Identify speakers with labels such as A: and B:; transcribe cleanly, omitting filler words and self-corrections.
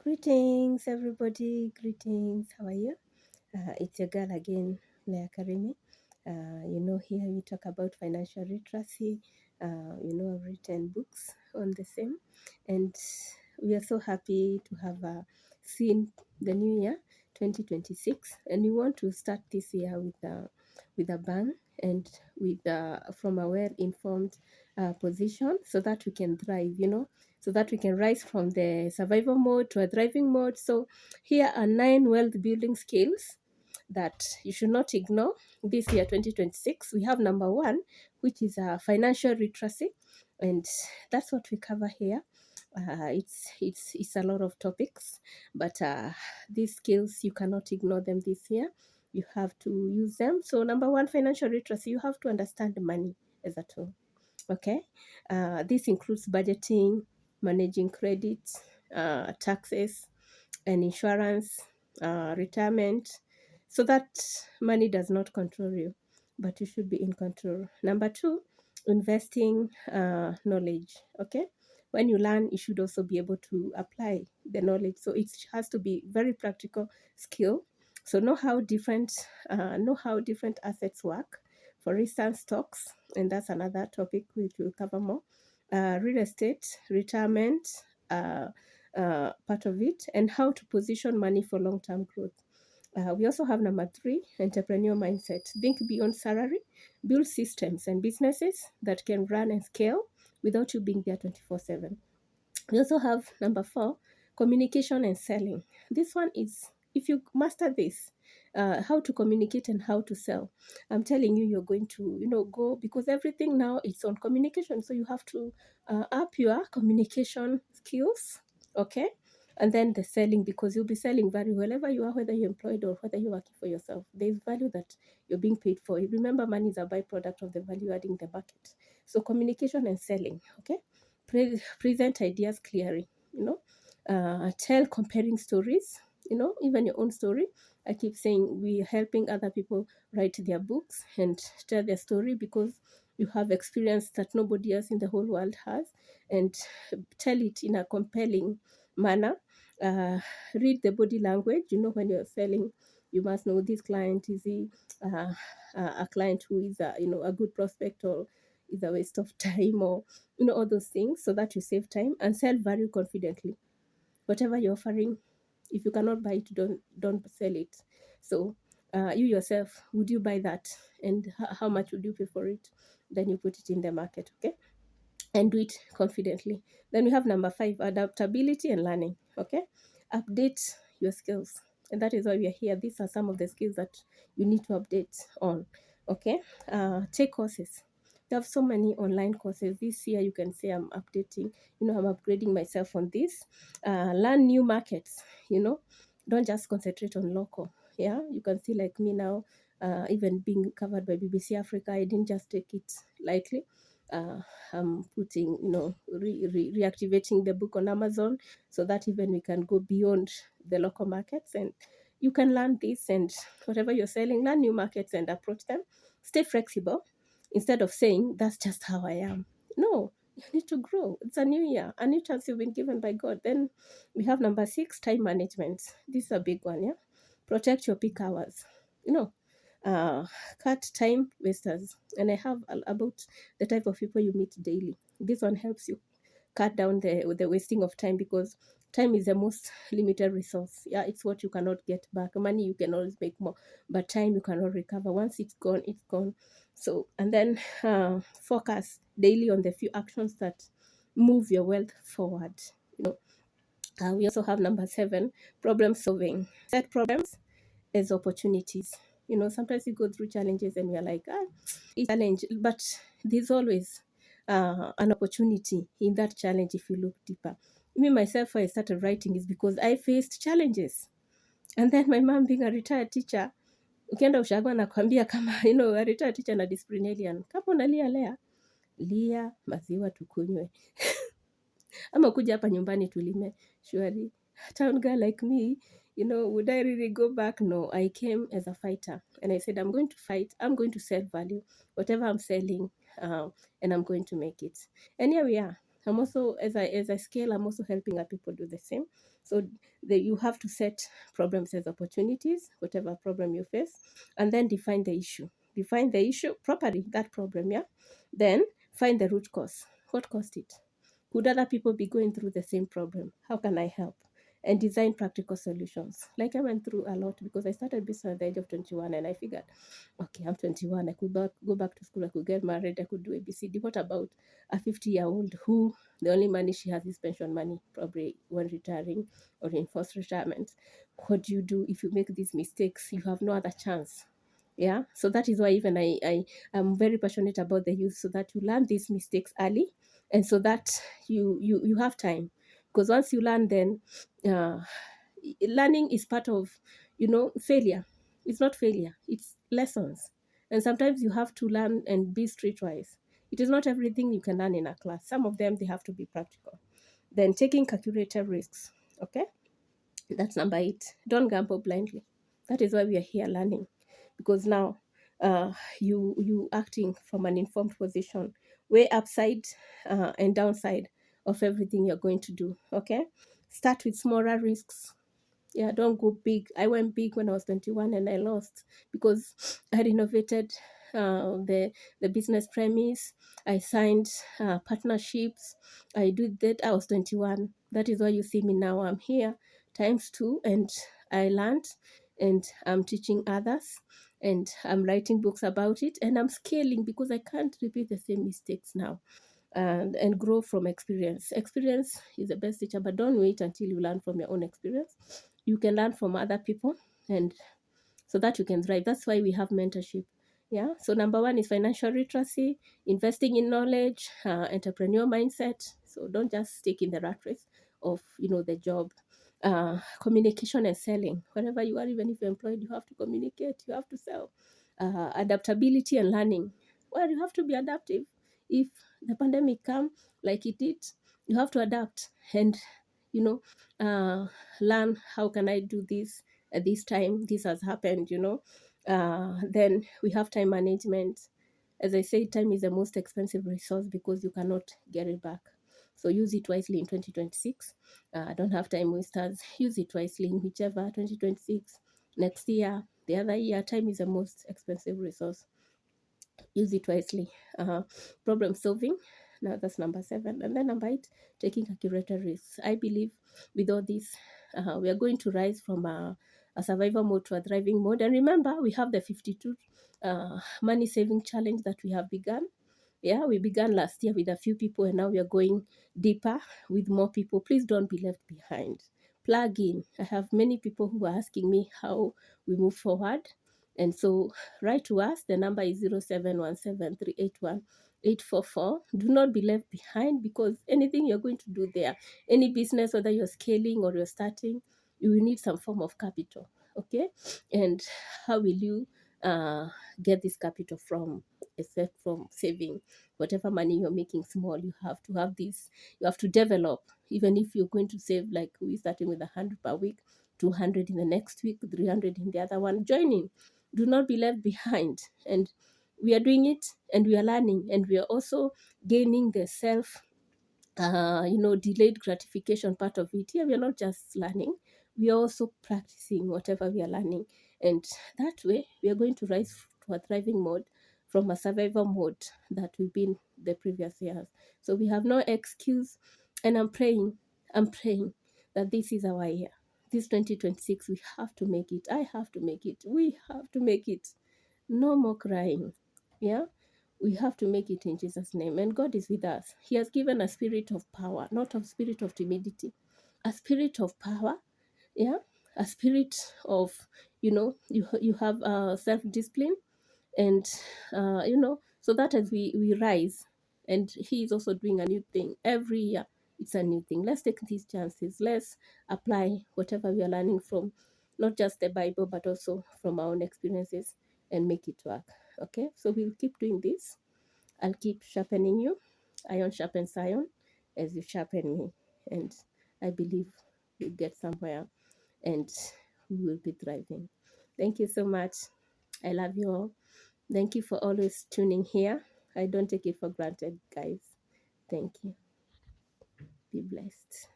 A: Greetings, everybody. Greetings. How are you? It's your girl again, Leah Karimi. Here we talk about financial literacy. I've written books on the same, and we are so happy to have seen the new year, 2026, and we want to start this year with a bang and with from a well-informed position, so that we can thrive. So that we can rise from the survival mode to a thriving mode. So here are 9 wealth building skills that you should not ignore this year 2026. We have number 1, which is financial literacy, and that's what we cover here. It's a lot of topics, but these skills, you cannot ignore them this year. You have to use them. So number 1, financial literacy. You have to understand money as a tool. Okay, this includes budgeting, managing credit, taxes, and insurance, retirement, so that money does not control you, but you should be in control. Number 2, investing knowledge. Okay, when you learn, you should also be able to apply the knowledge. So it has to be very practical skill. So know how different assets work. For instance, stocks, and that's another topic which we'll cover more. Real estate, retirement, part of it, and how to position money for long-term growth. We also have number 3, entrepreneur mindset. Think beyond salary, build systems and businesses that can run and scale without you being there 24/7. We also have number 4, communication and selling. This one is, if you master this, how to communicate and how to sell, I'm telling you, you're going to, go, because everything now is on communication. So you have to up your communication skills, okay? And then the selling, because you'll be selling value wherever you are, whether you're employed or whether you're working for yourself. There's value that you're being paid for. Remember, money is a byproduct of the value adding the market. So communication and selling, okay? Present ideas clearly, tell comparing stories, even your own story. I keep saying we're helping other people write their books and tell their story, because you have experience that nobody else in the whole world has, and tell it in a compelling manner. Read the body language. When you're selling, you must know, this client, is he a client who is a good prospect, or is a waste of time, or all those things, so that you save time. And sell value confidently. Whatever you're offering, if you cannot buy it, don't sell it. So you yourself, would you buy that, and how much would you pay for it? Then you put it in the market, okay, and do it confidently. Then we have number 5, adaptability and learning. Okay, update your skills, and that is why we are here. These are some of the skills that you need to update on. Okay, take courses. You have so many online courses this year. You can say, I'm updating, I'm upgrading myself on this. Learn new markets. Don't just concentrate on local. Yeah, you can see, like me now, even being covered by BBC Africa, I didn't just take it lightly. Putting, reactivating the book on Amazon, so that even we can go beyond the local markets, and you can learn this, and whatever you're selling, learn new markets and approach them. Stay flexible. Instead of saying, that's just how I am. No, you need to grow. It's a new year, a new chance you've been given by God. Then we have number 6, time management. This is a big one, yeah? Protect your peak hours. Cut time wasters. And I have about the type of people you meet daily. This one helps you cut down the wasting of time, because time is the most limited resource. Yeah, it's what you cannot get back. Money, you can always make more, but time you cannot recover. Once it's gone, it's gone. So, and then focus daily on the few actions that move your wealth forward. We also have number 7, problem solving. Set problems as opportunities. Sometimes you go through challenges and you're like, it's a challenge, but there's always an opportunity in that challenge if you look deeper. Me, myself, I started writing is because I faced challenges. And then my mom, being a retired teacher, ukienda ushago anakwambia kama, a retired teacher na disciplinarian, kama unalia lea, lia, maziwa tukunywe. Ama kuja hapa nyumbani tulime. Surely, town girl like me, would I really go back? No, I came as a fighter. And I said, I'm going to fight. I'm going to sell value, whatever I'm selling, and I'm going to make it. And here we are. I'm also, as I scale, I'm also helping other people do the same. So you have to set problems as opportunities, whatever problem you face, and then define the issue. Define the issue properly, that problem, yeah. Then find the root cause. What caused it? Could other people be going through the same problem? How can I help? And design practical solutions. Like I went through a lot because I started business at the age of 21 and I figured, okay, I'm 21. I could go back to school. I could get married. I could do ABCD. What about a 50-year-old who the only money she has is pension money, probably when retiring or in forced retirement? What do you do if you make these mistakes? You have no other chance. Yeah. So that is why even I am very passionate about the youth, so that you learn these mistakes early, and so that you have time, because once you learn, then uh, learning is part of, failure. It's not failure, it's lessons. And sometimes you have to learn and be streetwise. It is not everything you can learn in a class. Some of them, they have to be practical. Then taking calculated risks. Okay, that's number 8. Don't gamble blindly. That is why we are here learning, because now you acting from an informed position, weigh upside and downside of everything you're going to do. Okay, start with smaller risks. Yeah, don't go big. I went big when I was 21 and I lost because I renovated the business premise. I signed partnerships. I did that. I was 21. That is why you see me now. I'm here times 2, and I learned, and I'm teaching others, and I'm writing books about it, and I'm scaling because I can't repeat the same mistakes now, and grow from experience. Experience is the best teacher, but don't wait until you learn from your own experience. You can learn from other people, and so that you can thrive. That's why we have mentorship. Yeah. So number 1 is financial literacy, investing in knowledge, entrepreneur mindset. So don't just stick in the rat race of the job. Communication and selling. Wherever you are, even if you're employed, you have to communicate. You have to sell. Adaptability and learning. Well, you have to be adaptive. If the pandemic come like it did, you have to adapt and you know learn, how can I do this at this time? This has happened. Then we have time management. As I said, time is the most expensive resource because you cannot get it back. So use it wisely in 2026. Don't have time wasters. Use it wisely in whichever 2026, next year, the other year. Time is the most expensive resource. Use it wisely. Problem solving. Now that's number 7. And then number 8, taking calculated risks. I believe with all this, we are going to rise from a survival mode to a thriving mode. And remember, we have the 52 money saving challenge that we have begun. Yeah, we began last year with a few people, and now we are going deeper with more people. Please don't be left behind. Plug in. I have many people who are asking me how we move forward. And so write to us. The number is 0717381844. Do not be left behind, because anything you're going to do there, any business, whether you're scaling or you're starting, you will need some form of capital. Okay? And how will you get this capital from? Except from saving. Whatever money you're making small, you have to have this. You have to develop. Even if you're going to save, like we're starting with 100 per week, 200 in the next week, 300 in the other one, join in. Do not be left behind. And we are doing it, and we are learning, and we are also gaining the self delayed gratification part of it. Here we are not just learning, we are also practicing whatever we are learning. And that way we are going to rise to a thriving mode from a survival mode that we've been the previous years. So we have no excuse. And I'm praying that this is our year. This 2026, we have to make it. I have to make it. We have to make it. No more crying. Yeah, we have to make it in Jesus' name. And God is with us. He has given a spirit of power, not a spirit of timidity, a spirit of power. Yeah, a spirit of, you have self-discipline, and so that as we rise, and He is also doing a new thing every year. It's a new thing. Let's take these chances. Let's apply whatever we are learning from, not just the Bible, but also from our own experiences, and make it work. Okay, so we'll keep doing this. I'll keep sharpening you. Iron sharpens iron as you sharpen me. And I believe we'll get somewhere, and we will be thriving. Thank you so much. I love you all. Thank you for always tuning here. I don't take it for granted, guys. Thank you. Be blessed.